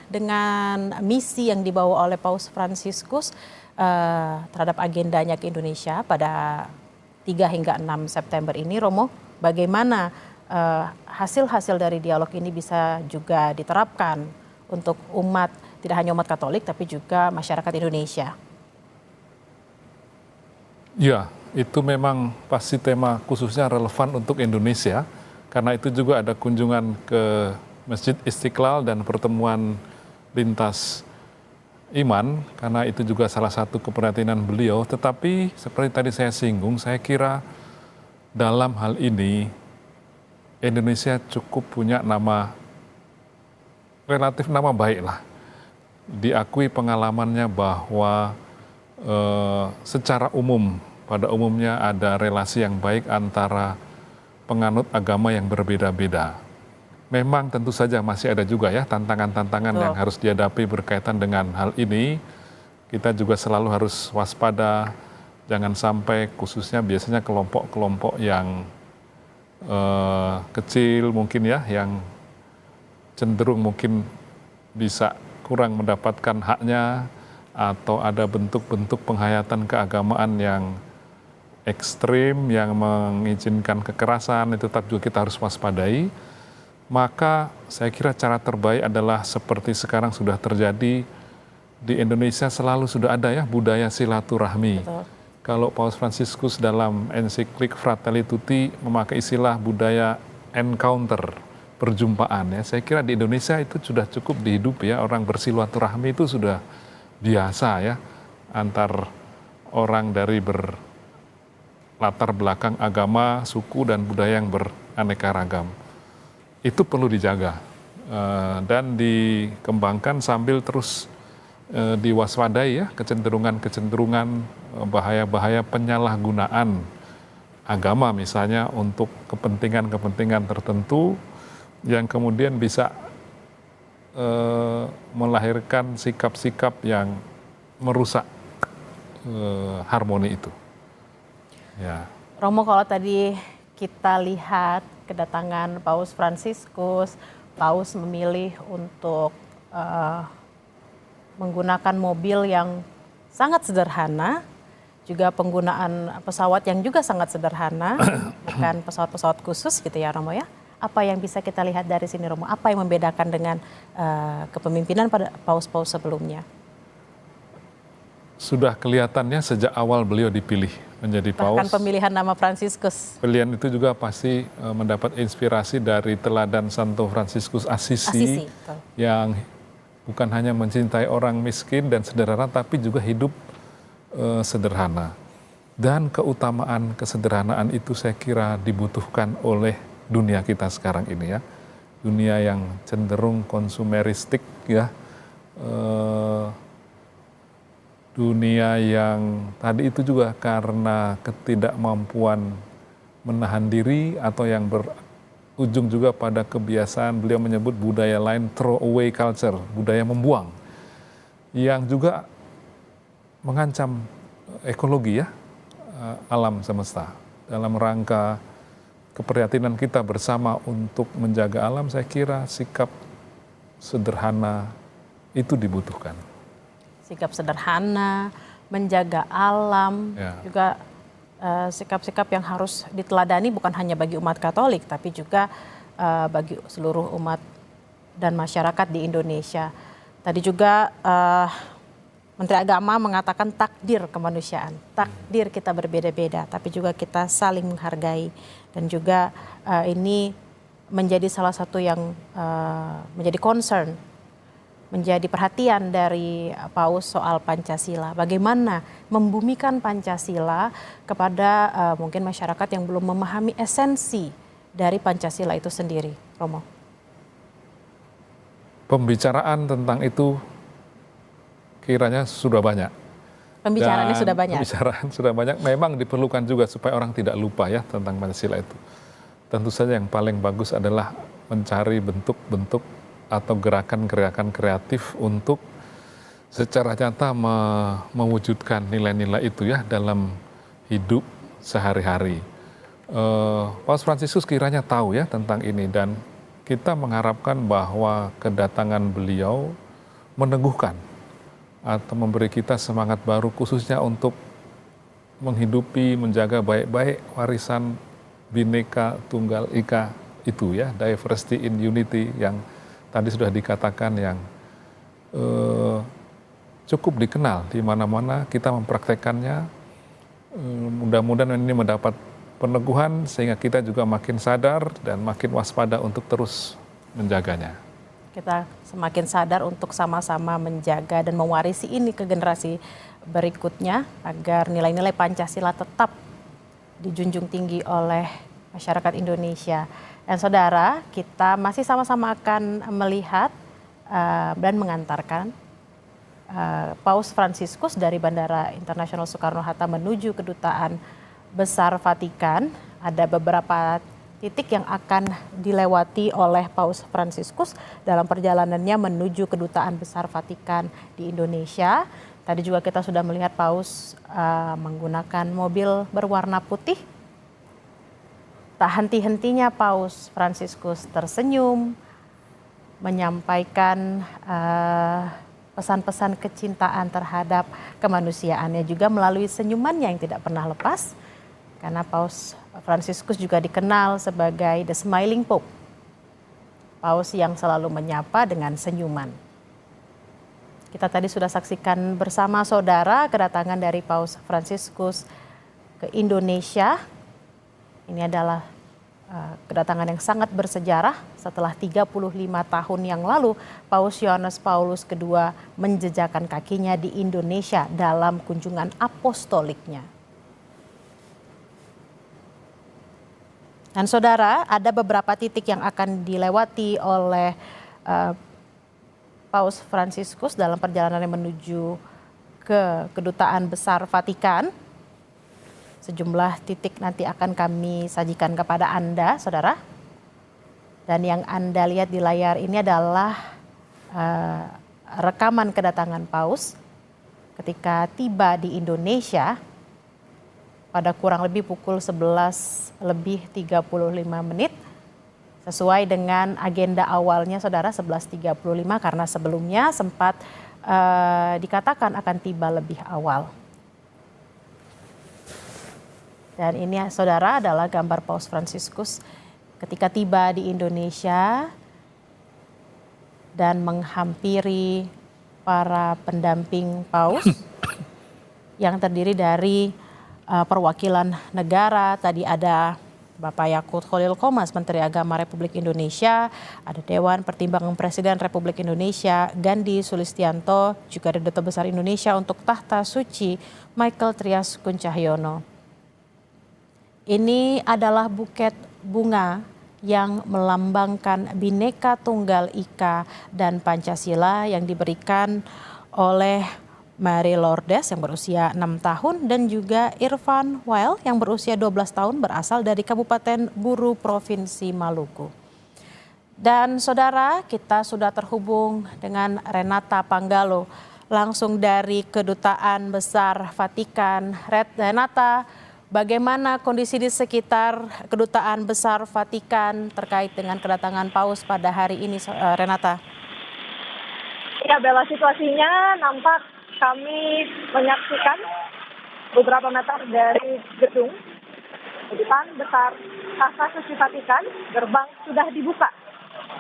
dengan misi yang dibawa oleh Paus Fransiskus terhadap agendanya ke Indonesia pada 3 hingga 6 September ini, Romo, bagaimana hasil-hasil dari dialog ini bisa juga diterapkan untuk umat, tidak hanya umat Katolik, tapi juga masyarakat Indonesia? Ya, itu memang pasti tema khususnya relevan untuk Indonesia, karena itu juga ada kunjungan ke Masjid Istiqlal dan pertemuan lintas iman, karena itu juga salah satu keprihatinan beliau. Tetapi seperti tadi saya singgung, saya kira dalam hal ini Indonesia cukup punya relatif nama baik lah. Diakui pengalamannya bahwa secara umum, pada umumnya ada relasi yang baik antara penganut agama yang berbeda-beda. Memang tentu saja masih ada juga ya tantangan-tantangan yang harus dihadapi berkaitan dengan hal ini. Kita juga selalu harus waspada, jangan sampai khususnya biasanya kelompok-kelompok yang kecil mungkin ya, yang cenderung mungkin bisa kurang mendapatkan haknya, atau ada bentuk-bentuk penghayatan keagamaan yang ekstrim, yang mengizinkan kekerasan, itu tetap juga kita harus waspadai. Maka saya kira cara terbaik adalah seperti sekarang sudah terjadi di Indonesia, selalu sudah ada ya budaya silaturahmi. Betul. Kalau Paus Fransiskus dalam ensiklik Fratelli Tutti memakai istilah budaya encounter, perjumpaan ya. Saya kira di Indonesia itu sudah cukup dihidupi ya, orang bersilaturahmi itu sudah biasa ya, antar orang dari berlatar belakang agama, suku dan budaya yang beraneka ragam. Itu perlu dijaga dan dikembangkan sambil terus diwaspadai ya, kecenderungan-kecenderungan, bahaya-bahaya penyalahgunaan agama misalnya untuk kepentingan-kepentingan tertentu yang kemudian bisa melahirkan sikap-sikap yang merusak harmoni itu. Ya. Romo, kalau tadi kita lihat kedatangan Paus Fransiskus, Paus memilih untuk menggunakan mobil yang sangat sederhana, juga penggunaan pesawat yang juga sangat sederhana, bukan pesawat-pesawat khusus gitu ya Romo ya. Apa yang bisa kita lihat dari sini Romo? Apa yang membedakan dengan kepemimpinan pada paus-paus sebelumnya? Sudah kelihatannya sejak awal beliau dipilih menjadi paus. Bahkan pemilihan nama Fransiskus. Pilihan itu juga pasti mendapat inspirasi dari teladan Santo Fransiskus Assisi yang bukan hanya mencintai orang miskin dan sederhana, tapi juga hidup sederhana. Dan keutamaan kesederhanaan itu saya kira dibutuhkan oleh dunia kita sekarang ini ya. Dunia yang cenderung konsumeristik ya. Dunia yang tadi itu juga karena ketidakmampuan menahan diri atau yang berujung juga pada kebiasaan, beliau menyebut budaya lain throwaway culture, budaya membuang, yang juga mengancam ekologi ya, alam semesta. Dalam rangka keprihatinan kita bersama untuk menjaga alam, saya kira sikap sederhana itu dibutuhkan. Sikap sederhana, menjaga alam, juga sikap-sikap yang harus diteladani bukan hanya bagi umat Katolik, tapi juga bagi seluruh umat dan masyarakat di Indonesia. Tadi juga Menteri Agama mengatakan takdir kemanusiaan, takdir kita berbeda-beda, tapi juga kita saling menghargai. Dan juga ini menjadi salah satu yang menjadi concern, menjadi perhatian dari Paus soal Pancasila. Bagaimana membumikan Pancasila kepada mungkin masyarakat yang belum memahami esensi dari Pancasila itu sendiri, Romo? Pembicaraan tentang itu kiranya sudah banyak. Pembicaraannya sudah banyak. Pembicaraan sudah banyak. Memang diperlukan juga supaya orang tidak lupa ya tentang Pancasila itu. Tentu saja yang paling bagus adalah mencari bentuk-bentuk atau gerakan-gerakan kreatif untuk secara nyata mewujudkan nilai-nilai itu ya dalam hidup sehari-hari. Paus Fransiskus kiranya tahu ya tentang ini, dan kita mengharapkan bahwa kedatangan beliau meneguhkan atau memberi kita semangat baru khususnya untuk menghidupi, menjaga baik-baik warisan Bhinneka Tunggal Ika itu ya, diversity in unity yang tadi sudah dikatakan yang cukup dikenal di mana-mana kita mempraktekannya. Mudah-mudahan ini mendapat peneguhan sehingga kita juga makin sadar dan makin waspada untuk terus menjaganya. Kita semakin sadar untuk sama-sama menjaga dan mewarisi ini ke generasi berikutnya agar nilai-nilai Pancasila tetap dijunjung tinggi oleh masyarakat Indonesia. Dan saudara, kita masih sama-sama akan melihat dan mengantarkan Paus Fransiskus dari Bandara Internasional Soekarno-Hatta menuju Kedutaan Besar Vatikan. Ada beberapa titik yang akan dilewati oleh Paus Fransiskus dalam perjalanannya menuju Kedutaan Besar Vatikan di Indonesia. Tadi juga kita sudah melihat Paus menggunakan mobil berwarna putih. Tak henti-hentinya Paus Fransiskus tersenyum, menyampaikan pesan-pesan kecintaan terhadap kemanusiaannya juga melalui senyumannya yang tidak pernah lepas. Karena Paus Fransiskus juga dikenal sebagai the smiling Pope. Paus yang selalu menyapa dengan senyuman. Kita tadi sudah saksikan bersama saudara kedatangan dari Paus Fransiskus ke Indonesia. Ini adalah kedatangan yang sangat bersejarah setelah 35 tahun yang lalu Paus Yohanes Paulus II menjejakkan kakinya di Indonesia dalam kunjungan apostoliknya. Dan saudara, ada beberapa titik yang akan dilewati oleh Paus Fransiskus dalam perjalanannya menuju ke Kedutaan Besar Vatikan. Sejumlah titik nanti akan kami sajikan kepada Anda, saudara. Dan yang Anda lihat di layar ini adalah rekaman kedatangan Paus ketika tiba di Indonesia pada kurang lebih pukul 11:35 sesuai dengan agenda awalnya saudara 11:35 karena sebelumnya sempat dikatakan akan tiba lebih awal. Dan ini saudara adalah gambar Paus Fransiskus ketika tiba di Indonesia dan menghampiri para pendamping Paus yang terdiri dari perwakilan negara. Tadi ada Bapak Yakut Khalil Qomas, Menteri Agama Republik Indonesia, ada Dewan Pertimbangan Presiden Republik Indonesia, Gandhi Sulistianto, juga ada Duta Besar Indonesia untuk Tahta Suci, Michael Trias Kuncahyono. Ini adalah buket bunga yang melambangkan Bhinneka Tunggal Ika dan Pancasila yang diberikan oleh Mary Lourdes yang berusia 6 tahun dan juga Irfan Wael yang berusia 12 tahun berasal dari Kabupaten Buru Provinsi Maluku. Dan saudara, kita sudah terhubung dengan Renata Panggalo langsung dari Kedutaan Besar Vatikan. Renata, bagaimana kondisi di sekitar Kedutaan Besar Vatikan terkait dengan kedatangan Paus pada hari ini, Renata? Ya, Bella, situasinya nampak kami menyaksikan beberapa meter dari gedung Kedutaan Besar Tahta Suci Vatikan, gerbang sudah dibuka.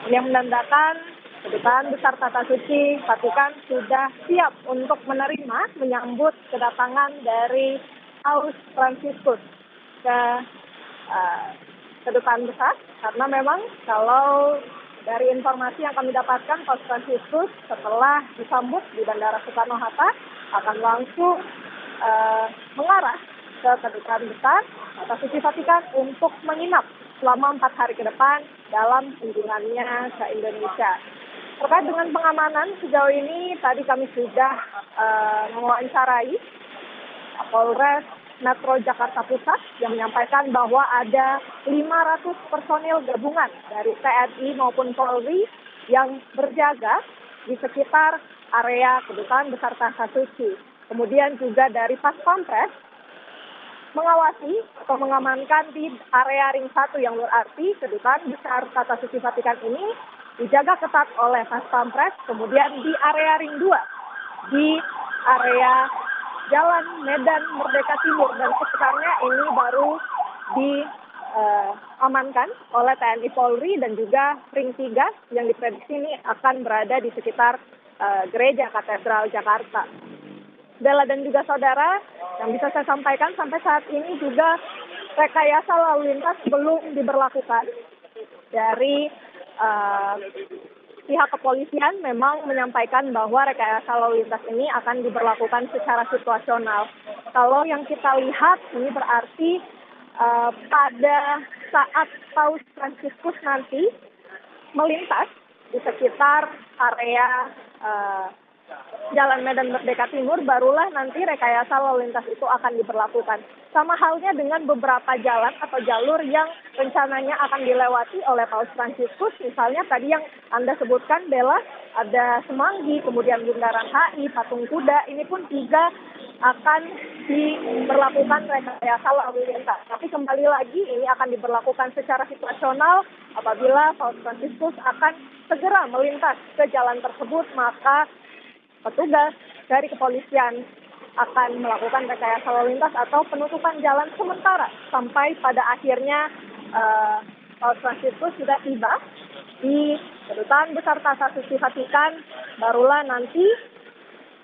Yang menandakan Kedutaan Besar Tahta Suci Vatikan sudah siap untuk menyambut kedatangan dari Paus Fransiskus ke Kedutaan Besar. Karena memang kalau dari informasi yang kami dapatkan, Paus Fransiskus setelah disambut di Bandara Soekarno-Hatta akan langsung mengarah ke Kedutaan Besar Tahta Suci Vatikan untuk menginap selama 4 hari ke depan dalam kunjungannya ke Indonesia. Terkait dengan pengamanan sejauh ini, tadi kami sudah mewawancarai Polres Metro Jakarta Pusat yang menyampaikan bahwa ada 500 personil gabungan dari TNI maupun Polri yang berjaga di sekitar area Kedutaan Besar Tahta Suci. Kemudian juga dari Pas Pampres mengawasi atau mengamankan di area ring 1 yang berarti kedutaan besar Tata Suci Vatikan ini dijaga ketat oleh Pas Pampres, kemudian di area ring 2, di area Jalan Medan Merdeka Timur dan sekitarnya ini baru diamankan oleh TNI Polri, dan juga ring 3 yang diprediksi ini akan berada di sekitar Gereja Katedral Jakarta. Bella dan juga saudara, yang bisa saya sampaikan sampai saat ini juga rekayasa lalu lintas belum diberlakukan. Dari pihak kepolisian memang menyampaikan bahwa rekayasa lalu lintas ini akan diberlakukan secara situasional. Kalau yang kita lihat ini berarti pada saat Paus Fransiskus nanti melintas di sekitar area Jalan Medan Merdeka Timur, barulah nanti rekayasa lalu lintas itu akan diberlakukan. Sama halnya dengan beberapa jalan atau jalur yang rencananya akan dilewati oleh Paus Fransiskus. Misalnya tadi yang Anda sebutkan, Bella, ada Semanggi, kemudian Bundaran HI, Patung Kuda, ini pun juga akan diberlakukan rekayasa lalu lintas. Tapi kembali lagi ini akan diberlakukan secara situasional. Apabila Paus Fransiskus akan segera melintas ke jalan tersebut, maka petugas dari kepolisian akan melakukan rekayasa lalu lintas atau penutupan jalan sementara sampai pada akhirnya Paus Fransiskus sudah tiba di Kedutaan Besar Tata Suci Vatikan, barulah nanti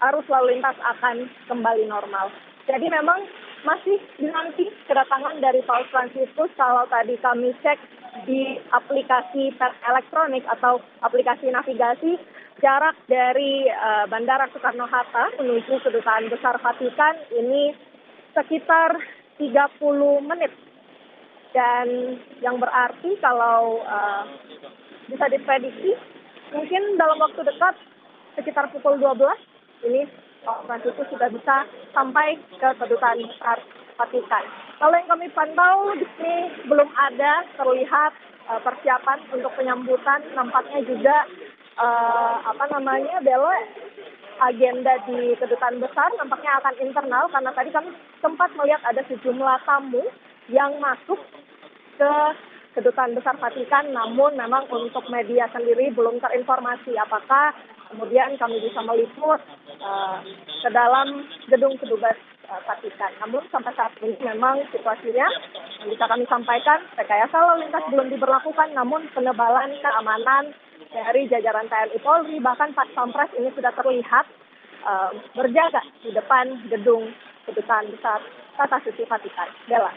arus lalu lintas akan kembali normal. Jadi memang masih dinanti kedatangan dari Paus Fransiskus. Kalau tadi kami cek di aplikasi pers elektronik atau aplikasi navigasi, jarak dari Bandara Soekarno-Hatta menuju Kedutaan Besar Vatikan ini sekitar 30 menit. Dan yang berarti kalau bisa diprediksi, mungkin dalam waktu dekat sekitar pukul 12, ini Paus Fransiskus sudah bisa sampai ke Kedutaan Besar Vatikan. Kalau yang kami pantau di sini belum ada terlihat persiapan untuk penyambutan. Nampaknya juga Bella, agenda di Kedutaan Besar nampaknya akan internal, karena tadi kami sempat melihat ada sejumlah tamu yang masuk ke Kedutaan Besar Vatikan, namun memang untuk media sendiri belum terinformasi apakah kemudian kami bisa meliput ke dalam gedung kedubes Vatikan. Namun sampai saat ini memang situasinya yang bisa kami sampaikan, rekayasa lalu lintas belum diberlakukan, namun penebalan keamanan dari jajaran TNI Polri, bahkan Pas Pampres ini sudah terlihat berjaga di depan gedung Kedutaan Besar Tata Suci Vatikan. Bella.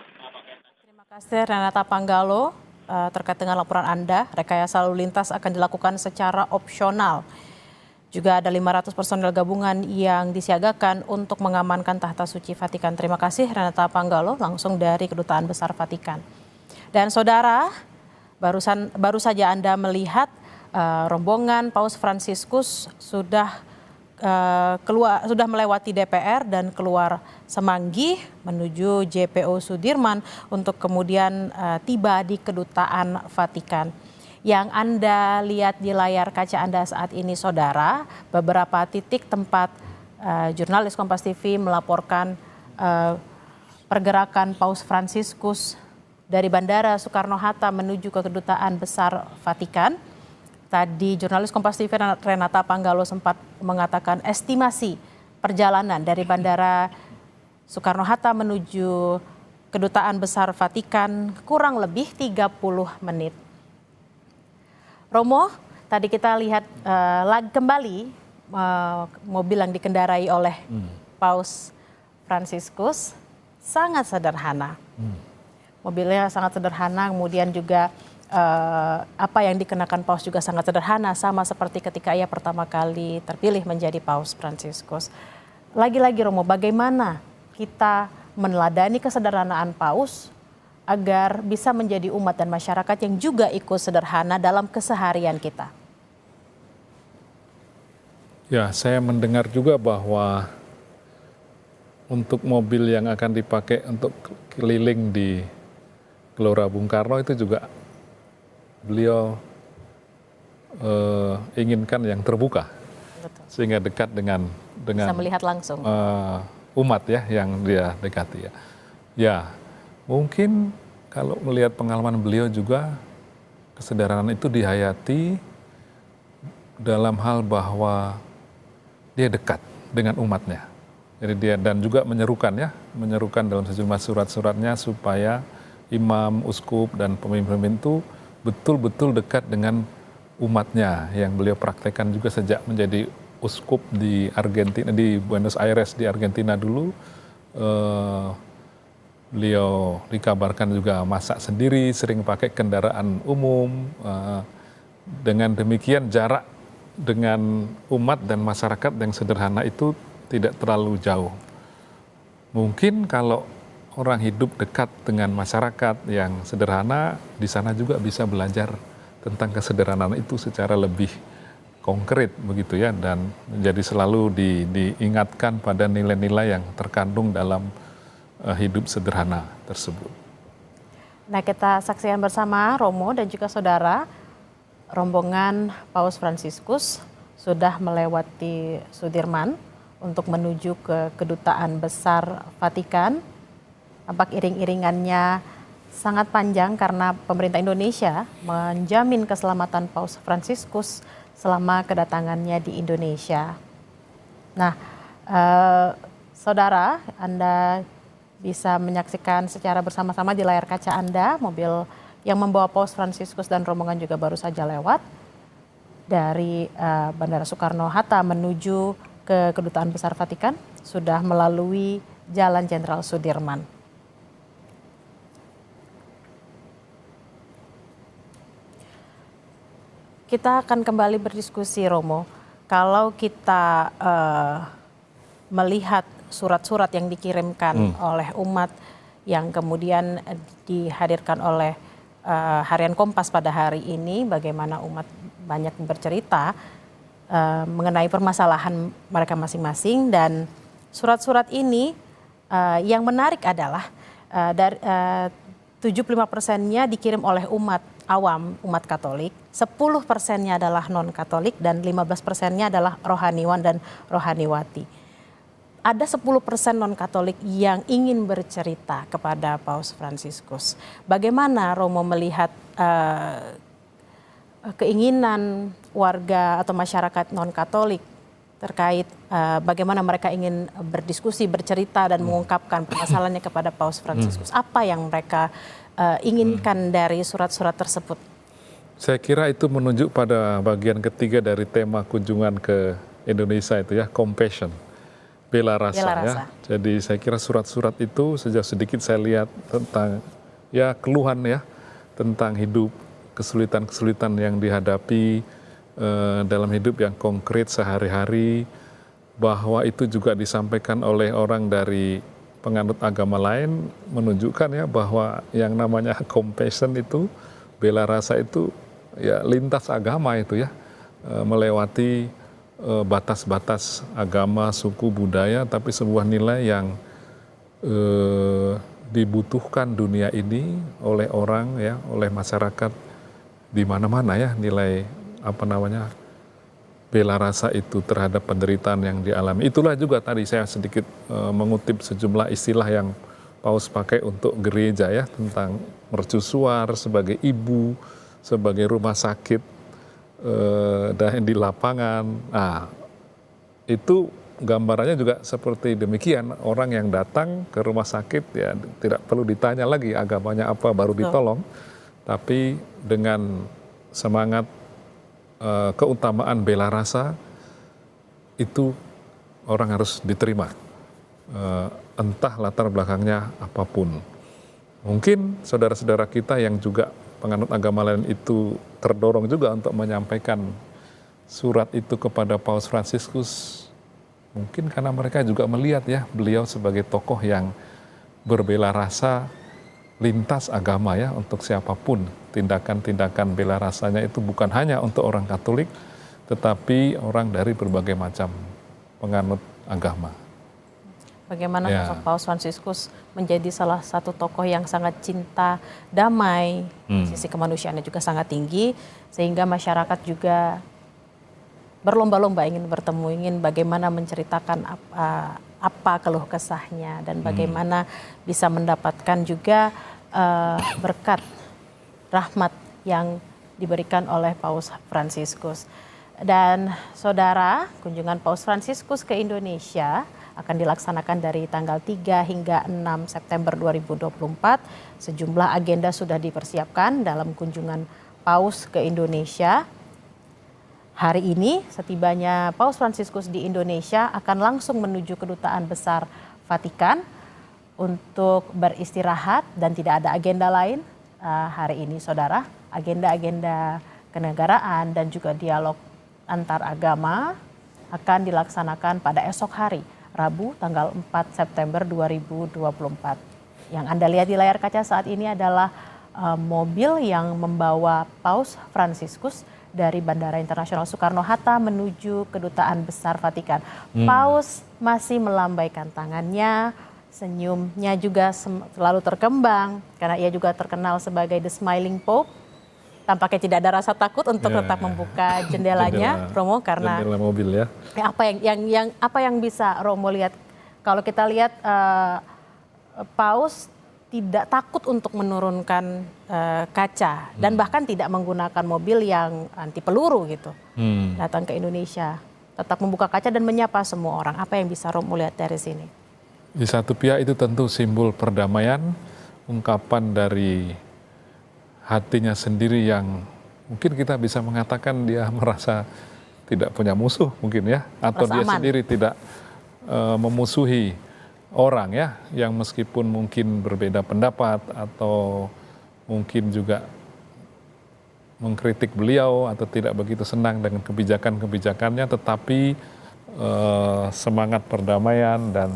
Terima kasih Renata Panggalo terkait dengan laporan Anda. Rekayasa lalu lintas akan dilakukan secara opsional. Juga ada 500 personel gabungan yang disiagakan untuk mengamankan Tahta Suci Vatikan. Terima kasih Renata Panggalo langsung dari Kedutaan Besar Vatikan. Dan saudara, baru saja Anda melihat rombongan Paus Fransiskus sudah melewati DPR dan keluar Semanggi menuju JPO Sudirman untuk kemudian tiba di Kedutaan Vatikan. Yang Anda lihat di layar kaca Anda saat ini, saudara, beberapa titik tempat jurnalis Kompas TV melaporkan pergerakan Paus Fransiskus dari Bandara Soekarno-Hatta menuju ke Kedutaan Besar Vatikan. Tadi jurnalis Kompas TV Renata Panggalo sempat mengatakan estimasi perjalanan dari Bandara Soekarno-Hatta menuju Kedutaan Besar Vatikan kurang lebih 30 menit. Romo, tadi kita lihat kembali mobil yang dikendarai oleh Paus Fransiskus sangat sederhana. Mobilnya sangat sederhana, kemudian juga apa yang dikenakan Paus juga sangat sederhana, sama seperti ketika ia pertama kali terpilih menjadi Paus Fransiskus. Lagi-lagi Romo, bagaimana kita meneladani kesederhanaan Paus agar bisa menjadi umat dan masyarakat yang juga ikut sederhana dalam keseharian kita? Ya, saya mendengar juga bahwa untuk mobil yang akan dipakai untuk keliling di Gelora Bung Karno itu juga beliau inginkan yang terbuka. Betul. Sehingga dekat dengan bisa melihat langsung umat ya yang dia dekati ya. Ya, mungkin kalau melihat pengalaman beliau juga kesederhanaan itu dihayati dalam hal bahwa dia dekat dengan umatnya. Jadi dia dan juga menyerukan dalam sejumlah surat-suratnya supaya imam, uskup dan pemimpin-pemimpin itu betul-betul dekat dengan umatnya yang beliau praktekkan juga sejak menjadi uskup di Argentina, di Buenos Aires di Argentina dulu. Beliau dikabarkan juga masak sendiri, sering pakai kendaraan umum. Dengan demikian jarak dengan umat dan masyarakat yang sederhana itu tidak terlalu jauh. Mungkin kalau orang hidup dekat dengan masyarakat yang sederhana, di sana juga bisa belajar tentang kesederhanaan itu secara lebih konkret begitu ya, dan menjadi selalu diingatkan pada nilai-nilai yang terkandung dalam hidup sederhana tersebut. Nah, kita saksikan bersama Romo dan juga saudara, rombongan Paus Fransiskus sudah melewati Sudirman untuk menuju ke Kedutaan Besar Vatikan. Tampak iring-iringannya sangat panjang karena pemerintah Indonesia menjamin keselamatan Paus Fransiskus selama kedatangannya di Indonesia. Nah, saudara, Anda bisa menyaksikan secara bersama-sama di layar kaca Anda mobil yang membawa Paus Fransiskus dan rombongan juga baru saja lewat dari Bandara Soekarno-Hatta menuju ke Kedutaan Besar Vatikan, sudah melalui Jalan Jenderal Sudirman. Kita akan kembali berdiskusi, Romo. Kalau kita melihat surat-surat yang dikirimkan oleh umat yang kemudian dihadirkan oleh Harian Kompas pada hari ini, bagaimana umat banyak bercerita mengenai permasalahan mereka masing-masing, dan surat-surat ini yang menarik adalah dari 75%-nya dikirim oleh umat awam, umat Katolik, 10%-nya adalah non-Katolik, dan 15%-nya adalah rohaniwan dan rohaniwati. Ada 10% non-Katolik yang ingin bercerita kepada Paus Fransiskus. Bagaimana Romo melihat keinginan warga atau masyarakat non-Katolik terkait bagaimana mereka ingin berdiskusi, bercerita, dan mengungkapkan permasalahannya kepada Paus Fransiskus? Apa yang mereka inginkan dari surat-surat tersebut? Saya kira itu menunjuk pada bagian ketiga dari tema kunjungan ke Indonesia itu ya, compassion, bela rasa. Ya. Jadi saya kira surat-surat itu sejauh sedikit saya lihat tentang ya keluhan ya tentang hidup, kesulitan-kesulitan yang dihadapi dalam hidup yang konkret sehari-hari, bahwa itu juga disampaikan oleh orang dari penganut agama lain, menunjukkan ya bahwa yang namanya compassion itu, bela rasa itu ya lintas agama itu ya, melewati batas-batas agama, suku, budaya, tapi sebuah nilai yang dibutuhkan dunia ini oleh orang ya, oleh masyarakat di mana-mana ya, nilai bela rasa itu terhadap penderitaan yang dialami. Itulah juga tadi saya sedikit mengutip sejumlah istilah yang Paus pakai untuk gereja ya, tentang mercusuar sebagai ibu, sebagai rumah sakit dan di lapangan. Nah, itu gambarannya juga seperti demikian. Orang yang datang ke rumah sakit ya tidak perlu ditanya lagi agamanya apa baru ditolong, tapi dengan semangat keutamaan bela rasa itu orang harus diterima, entah latar belakangnya apapun. Mungkin saudara-saudara kita yang juga penganut agama lain itu terdorong juga untuk menyampaikan surat itu kepada Paus Fransiskus, mungkin karena mereka juga melihat ya beliau sebagai tokoh yang berbela rasa lintas agama ya, untuk siapapun. Tindakan-tindakan bela rasanya itu bukan hanya untuk orang Katolik, tetapi orang dari berbagai macam penganut agama. Bagaimana sosok Paus Fransiskus menjadi salah satu tokoh yang sangat cinta damai, sisi kemanusiaannya juga sangat tinggi, sehingga masyarakat juga berlomba-lomba ingin bertemu, ingin bagaimana menceritakan apa keluh kesahnya dan bagaimana bisa mendapatkan juga berkat rahmat yang diberikan oleh Paus Fransiskus. Dan saudara, kunjungan Paus Fransiskus ke Indonesia akan dilaksanakan dari tanggal 3 hingga 6 September 2024. Sejumlah agenda sudah dipersiapkan dalam kunjungan Paus ke Indonesia. Hari ini setibanya Paus Fransiskus di Indonesia akan langsung menuju Kedutaan Besar Vatikan untuk beristirahat dan tidak ada agenda lain hari ini, saudara. Agenda-agenda kenegaraan dan juga dialog antar agama akan dilaksanakan pada esok hari, Rabu tanggal 4 September 2024. Yang Anda lihat di layar kaca saat ini adalah mobil yang membawa Paus Fransiskus dari Bandara Internasional Soekarno-Hatta menuju Kedutaan Besar Vatikan. Paus masih melambaikan tangannya, senyumnya juga selalu terkembang karena ia juga terkenal sebagai the Smiling Pope. Tampaknya tidak ada rasa takut untuk tetap membuka jendelanya, Romo, karena jendela mobil ya. Apa yang bisa Romo lihat? Kalau kita lihat Paus tidak takut untuk menurunkan kaca dan bahkan tidak menggunakan mobil yang anti peluru gitu. Datang ke Indonesia, tetap membuka kaca dan menyapa semua orang. Apa yang bisa Romo lihat dari sini? Di satu pihak itu tentu simbol perdamaian, ungkapan dari hatinya sendiri yang mungkin kita bisa mengatakan dia merasa tidak punya musuh mungkin ya, atau dia sendiri tidak memusuhi orang ya, yang meskipun mungkin berbeda pendapat atau mungkin juga mengkritik beliau atau tidak begitu senang dengan kebijakan-kebijakannya, tetapi semangat perdamaian dan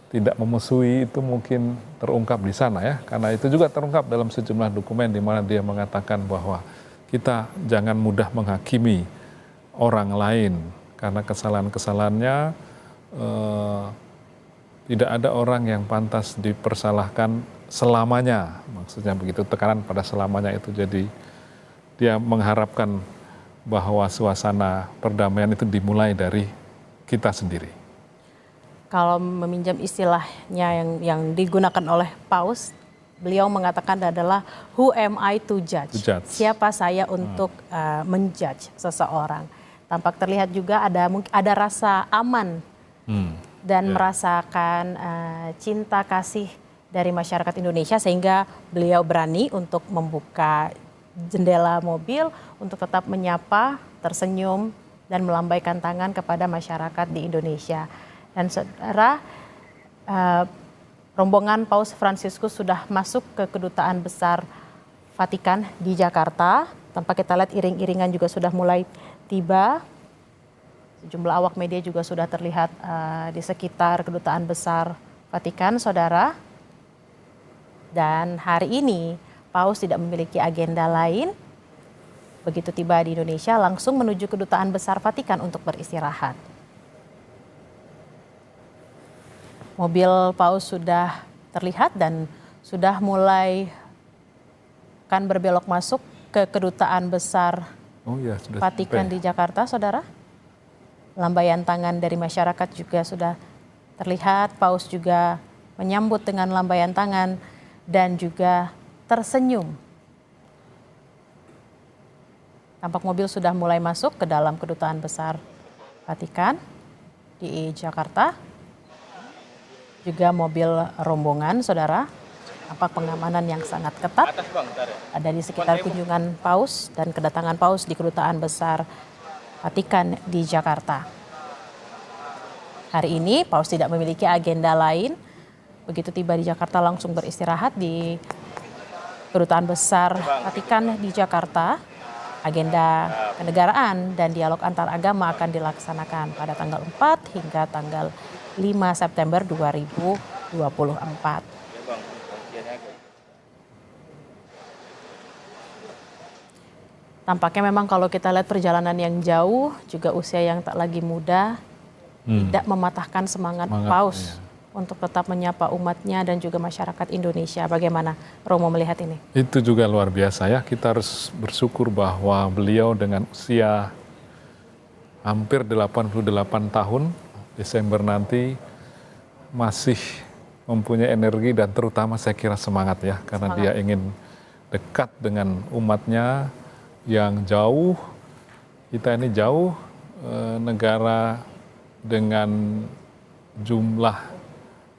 tidak memusuhi itu mungkin terungkap di sana ya, karena itu juga terungkap dalam sejumlah dokumen di mana dia mengatakan bahwa kita jangan mudah menghakimi orang lain karena kesalahan-kesalahannya tidak ada orang yang pantas dipersalahkan selamanya, maksudnya begitu, tekanan pada selamanya itu. Jadi dia mengharapkan bahwa suasana perdamaian itu dimulai dari kita sendiri. Kalau meminjam istilahnya yang digunakan oleh Paus, beliau mengatakan adalah who am I to judge? Siapa saya untuk menjudge seseorang? Tampak terlihat juga ada rasa aman dan merasakan cinta kasih dari masyarakat Indonesia, sehingga beliau berani untuk membuka jendela mobil untuk tetap menyapa, tersenyum dan melambaikan tangan kepada masyarakat di Indonesia. Dan saudara, rombongan Paus Fransiskus sudah masuk ke Kedutaan Besar Vatikan di Jakarta. Tanpa kita lihat iring-iringan juga sudah mulai tiba. Sejumlah awak media juga sudah terlihat di sekitar Kedutaan Besar Vatikan, saudara. Dan hari ini Paus tidak memiliki agenda lain. Begitu tiba di Indonesia langsung menuju Kedutaan Besar Vatikan untuk beristirahat. Mobil Paus sudah terlihat dan sudah mulai akan berbelok masuk ke Kedutaan Besar Vatikan di Jakarta, saudara. Lambaian tangan dari masyarakat juga sudah terlihat. Paus juga menyambut dengan lambaian tangan dan juga tersenyum. Tampak mobil sudah mulai masuk ke dalam Kedutaan Besar Vatikan di Jakarta. Juga mobil rombongan, saudara, tampak pengamanan yang sangat ketat ada di sekitar kunjungan Paus dan kedatangan Paus di Kedutaan Besar Vatikan di Jakarta. Hari ini Paus tidak memiliki agenda lain. Begitu tiba di Jakarta langsung beristirahat di Kedutaan Besar Vatikan di Jakarta. Agenda kenegaraan dan dialog antar agama akan dilaksanakan pada tanggal 4 hingga tanggal 5 September 2024. Tampaknya memang kalau kita lihat perjalanan yang jauh, juga usia yang tak lagi muda, tidak mematahkan semangat Paus untuk tetap menyapa umatnya dan juga masyarakat Indonesia. Bagaimana Romo melihat ini? Itu juga luar biasa ya, kita harus bersyukur bahwa beliau dengan usia hampir 88 tahun, Desember nanti masih mempunyai energi dan terutama saya kira semangat ya, karena dia ingin dekat dengan umatnya yang jauh. Kita ini jauh, negara dengan jumlah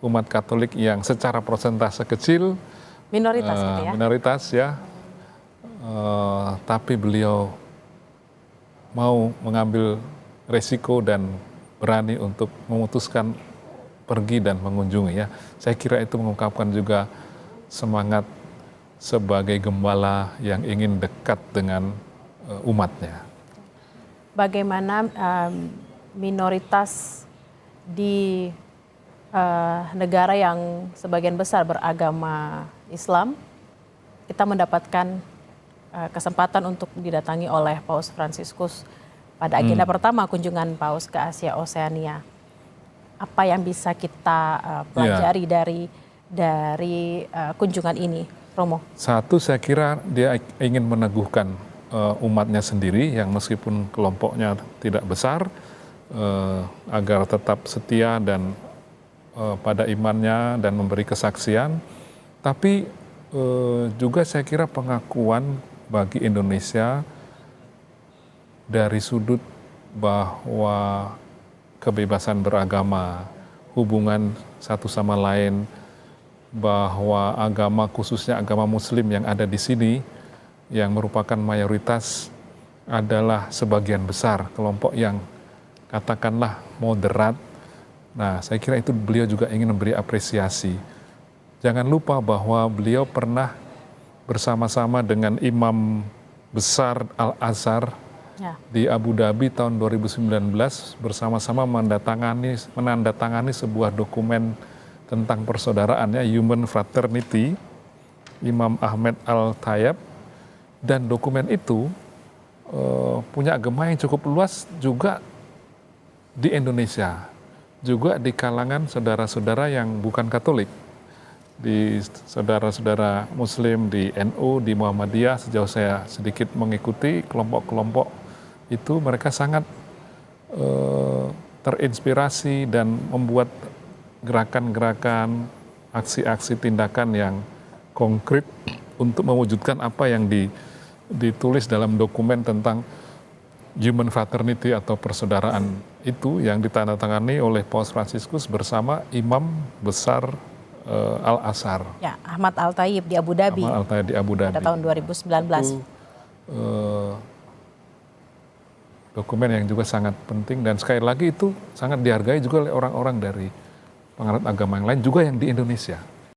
umat Katolik yang secara persentase kecil, Minoritas gitu ya. minoritas ya, tapi beliau mau mengambil resiko dan berani untuk memutuskan pergi dan mengunjungi ya. Saya kira itu mengungkapkan juga semangat sebagai gembala yang ingin dekat dengan umatnya. Bagaimana minoritas di negara yang sebagian besar beragama Islam, kita mendapatkan kesempatan untuk didatangi oleh Paus Fransiskus pada agenda pertama kunjungan Paus ke Asia Oseania. Apa yang bisa kita pelajari dari kunjungan ini, Romo? Satu, saya kira dia ingin meneguhkan umatnya sendiri yang meskipun kelompoknya tidak besar, agar tetap setia dan pada imannya dan memberi kesaksian. Tapi juga saya kira pengakuan bagi Indonesia dari sudut bahwa kebebasan beragama, hubungan satu sama lain, bahwa agama khususnya agama Muslim yang ada di sini yang merupakan mayoritas adalah sebagian besar kelompok yang katakanlah moderat. Nah, saya kira itu beliau juga ingin memberi apresiasi. Jangan lupa bahwa beliau pernah bersama-sama dengan imam besar Al-Azhar di Abu Dhabi tahun 2019 bersama-sama menandatangani sebuah dokumen tentang persaudaraan ya, Human Fraternity, Imam Ahmed Al-Tayyab, dan dokumen itu punya gema yang cukup luas juga di Indonesia, juga di kalangan saudara-saudara yang bukan Katolik, di saudara-saudara Muslim di NU, di Muhammadiyah. Sejauh saya sedikit mengikuti kelompok-kelompok itu, mereka sangat terinspirasi dan membuat gerakan-gerakan, aksi-aksi tindakan yang konkret untuk mewujudkan apa yang ditulis dalam dokumen tentang Human Fraternity atau persaudaraan itu yang ditandatangani oleh Paus Fransiskus bersama Imam Besar Al-Azhar. Ya, Ahmad Al-Tayyib di Abu Dhabi. Ahmad Al-Tayyib di Abu Dhabi. Pada tahun 2019. Itu, dokumen yang juga sangat penting dan sekali lagi itu sangat dihargai juga oleh orang-orang dari penganut agama yang lain juga yang di Indonesia.